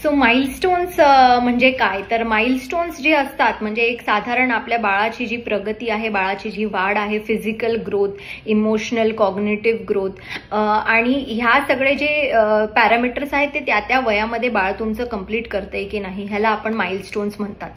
So milestones म्हणजे काय, तर माइलस्टोन्स जे असतात म्हणजे एक साधारण आपल्या बाळाची जी प्रगती आहे, बाळाची जी वाढ आहे, physical growth, emotional, cognitive growth आणि ह्या सगळे जे पॅरामीटर्स आहेत ते त्या त्या वयामध्ये बाळ तुमचं कंप्लीट करतंय की नाही, ह्याला आपण माइलस्टोन्स म्हणतात.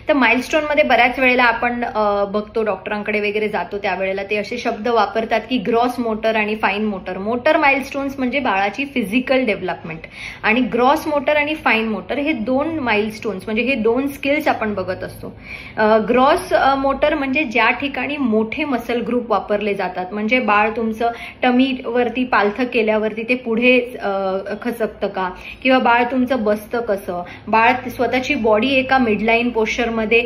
तर माइलस्टोनमध्ये बऱ्याच वेळेला आपण बघतो, डॉक्टरांकडे वगैरे जातो त्यावेळेला ते असे शब्द वापरतात की ग्रॉस मोटर आणि फाईन मोटर. मोटर माइलस्टोन्स म्हणजे बाळाची फिजिकल डेव्हलपमेंट आणि ग्रॉस मोटर आणि फाईन मोटर हे दोन माइलस्टोन्स म्हणजे हे दोन स्किल्स आपण बघत असतो. ग्रॉस मोटर म्हणजे ज्या ठिकाणी मोठे मसल ग्रुप वापरले जातात, म्हणजे बाळ तुमचं टमीवरती पालथं केल्यावरती ते पुढे खचकतं का, किंवा बाळ तुमचं बसतं कसं, बाळ स्वतःची बॉडी एका मिडलाईन पोश्चरमध्ये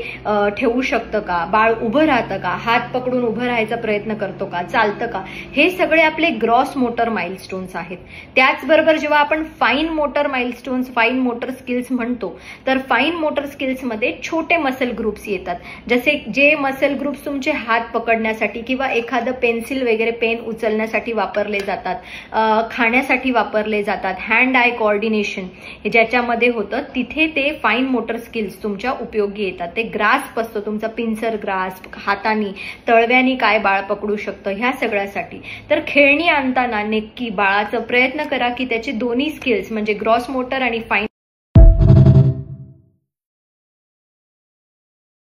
ठेवू शकतं का, बाळ उभं राहतं का, हात पकडून उभं राहायचा प्रयत्न करतो का, चालतं का, हे सगळे आपले ग्रॉस मोटर माइलस्टोन्स आहेत. त्याचबरोबर जेव्हा आपण fine motor milestones, fine motor skills म्हणतो, तर फाईन मोटर स्किल्स मध्ये छोटे मसल ग्रुप्स येतात, जसे जे मसल ग्रुप्स तुमचे हात पकडण्यासाठी किंवा एखादं पेन्सिल वगैरे पेन उचलण्यासाठी वापरले जातात, खाण्यासाठी वापरले जातात, हँड आय कोऑर्डिनेशन हे ज्याच्यामध्ये होतं तिथे ते फाईन मोटर स्किल्स तुमच्या उपयोगी येतात. ते ग्रास्प असतो तुमचा, पिन्सर ग्रास्प, हातानी तळव्यानी काय बाळ पकडू शकतं, ह्या सगळ्यासाठी. तर खेळणी आणताना नक्की बाळाचा प्रयत्न करा की त्याचे दोन्ही स्किल्स म्हणजे ग्रॉस मोटर आणि फाईन